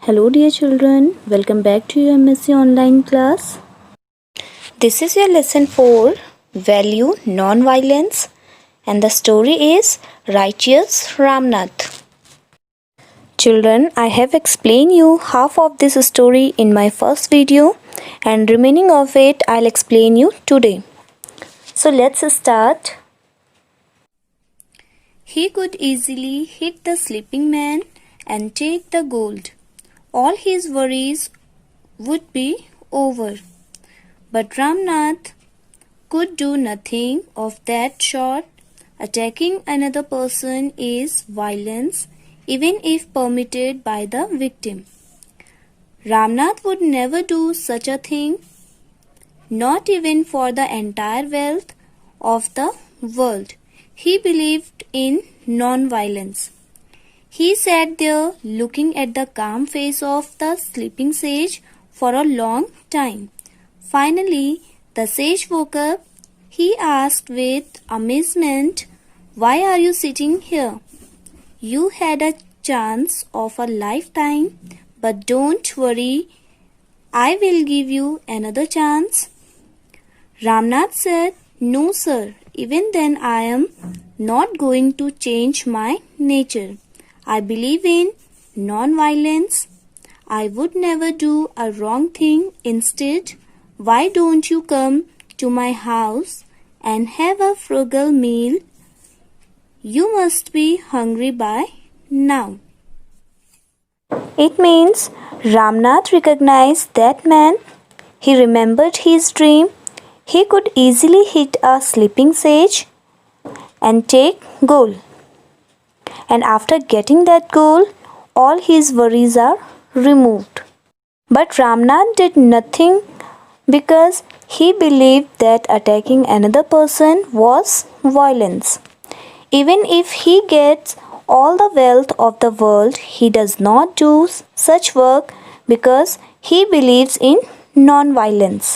Hello dear children, welcome back to your MSc online class. This is your lesson 4, Value Non-Violence, and the story is Righteous Ramnath. Children, I have explained you half of this story in my first video and remaining of it I'll explain you today. So let's start. He could easily hit the sleeping man and take the gold. All his worries would be over. But Ramnath could do nothing of that sort. Attacking another person is violence, even if permitted by the victim. Ramnath would never do such a thing, not even for the entire wealth of the world. He believed in non-violence. He sat there looking at the calm face of the sleeping sage for a long time. Finally, the sage woke up. He asked with amazement, "Why are you sitting here? You had a chance of a lifetime, but don't worry, I will give you another chance." Ramnath said, "No, sir, even then I am not going to change my nature. I believe in non-violence. I would never do a wrong thing. Instead, why don't you come to my house and have a frugal meal? You must be hungry by now." It means Ramnath recognized that man. He remembered his dream. He could easily hit a sleeping sage and take gold. And after getting that goal, all his worries are removed. But Ramnath did nothing because he believed that attacking another person was violence. Even if he gets all the wealth of the world, he does not do such work because he believes in non-violence.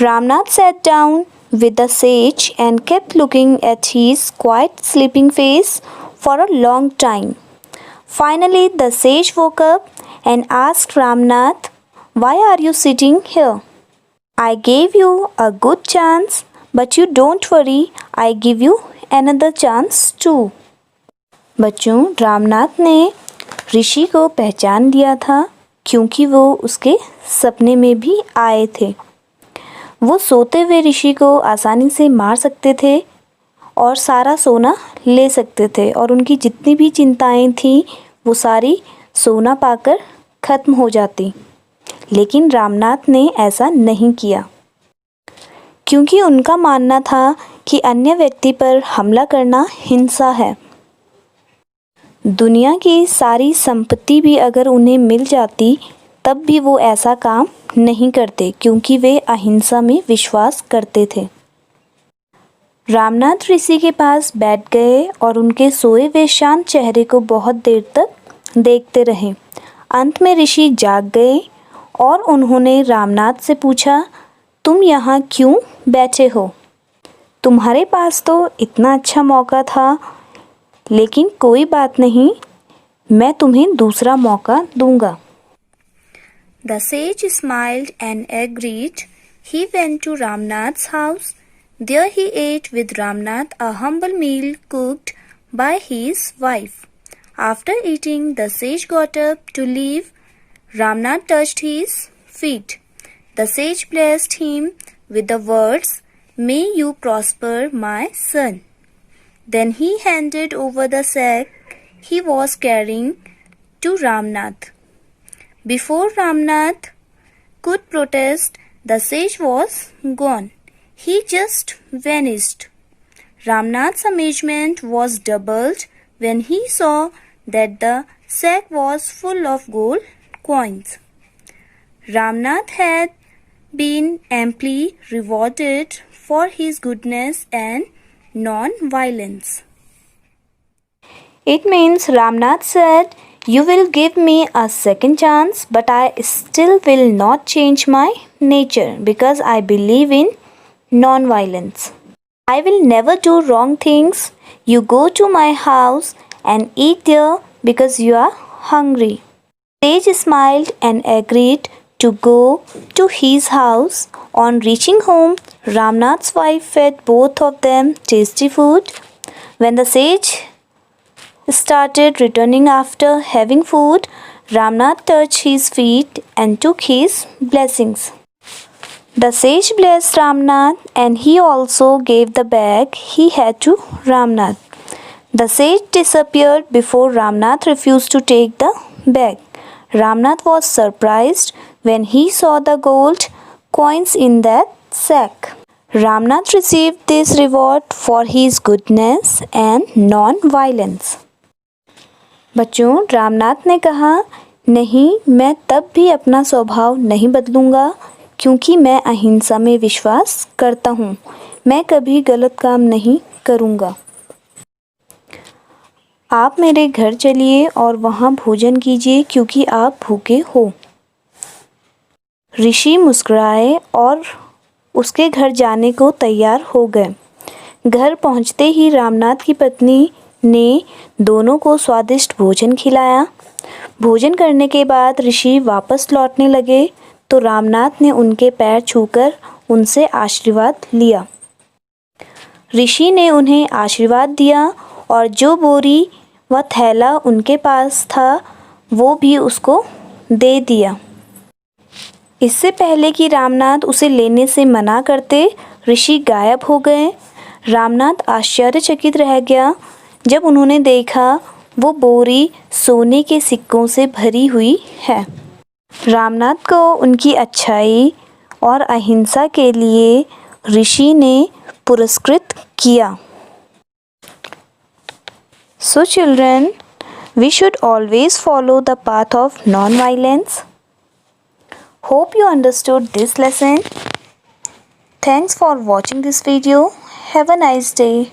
Ramnath sat down with the sage and kept looking at his quiet sleeping face for a long time. Finally, the sage woke up and asked Ramnath, "Why are you sitting here? I gave you a good chance, but you don't worry, I give you another chance too." बच्चों, रामनाथ ने ऋषि को पहचान लिया था क्योंकि वो उसके सपने में भी आए थे। वो सोते हुए ऋषि को आसानी से मार सकते थे और सारा सोना ले सकते थे और उनकी जितनी भी चिंताएं थीं वो सारी सोना पाकर ख़त्म हो जाती। लेकिन रामनाथ ने ऐसा नहीं किया क्योंकि उनका मानना था कि अन्य व्यक्ति पर हमला करना हिंसा है। दुनिया की सारी संपत्ति भी अगर उन्हें मिल जाती तब भी वो ऐसा काम नहीं करते क्योंकि वे अहिंसा में विश्वास करते थे। रामनाथ ऋषि के पास बैठ गए और उनके सोए हुए शांत चेहरे को बहुत देर तक देखते रहे। अंत में ऋषि जाग गए और उन्होंने रामनाथ से पूछा, "तुम यहाँ क्यों बैठे हो? तुम्हारे पास तो इतना अच्छा मौका था, लेकिन कोई बात नहीं, मैं तुम्हें दूसरा मौका दूंगा." The sage smiled and agreed. He went to Ramnath's house. There he ate with Ramnath a humble meal cooked by his wife. After eating, the sage got up to leave. Ramnath touched his feet. The sage blessed him with the words, "May you prosper, my son." Then he handed over the sack he was carrying to Ramnath. Before Ramnath could protest, the sage was gone. He just vanished. Ramnath's amazement was doubled when he saw that the sack was full of gold coins. Ramnath had been amply rewarded for his goodness and non-violence. It means Ramnath said, "You will give me a second chance, but I still will not change my nature because I believe in non-violence. I will never do wrong things. You go to my house and eat there because you are hungry." Sage smiled and agreed to go to his house. On reaching home, Ramnath's wife fed both of them tasty food. When the sage started returning after having food, Ramnath touched his feet and took his blessings. The sage blessed Ramnath and he also gave the bag he had to Ramnath. The sage disappeared before Ramnath refused to take the bag. Ramnath was surprised when he saw the gold coins in that sack. Ramnath received this reward for his goodness and non-violence. बच्चों, रामनाथ ने कहा, नहीं, मैं तब भी अपना स्वभाव नहीं बदलूंगा क्योंकि मैं अहिंसा में विश्वास करता हूँ। मैं कभी गलत काम नहीं करूँगा। आप मेरे घर चलिए और वहाँ भोजन कीजिए क्योंकि आप भूखे हो। ऋषि मुस्कुराए और उसके घर जाने को तैयार हो गए। घर पहुँचते ही रामनाथ की पत्नी ने दोनों को स्वादिष्ट भोजन खिलाया। भोजन करने के बाद ऋषि वापस लौटने लगे तो रामनाथ ने उनके पैर छूकर उनसे आशीर्वाद लिया। ऋषि ने उन्हें आशीर्वाद दिया और जो बोरी व थैला उनके पास था वो भी उसको दे दिया। इससे पहले कि रामनाथ उसे लेने से मना करते, ऋषि गायब हो गए। रामनाथ आश्चर्यचकित रह गया जब उन्होंने देखा वो बोरी सोने के सिक्कों से भरी हुई है। रामनाथ को उनकी अच्छाई और अहिंसा के लिए ऋषि ने पुरस्कृत किया। So children, we should always follow the path of non-violence. Hope you understood this lesson. Thanks for watching this video. Have a nice day.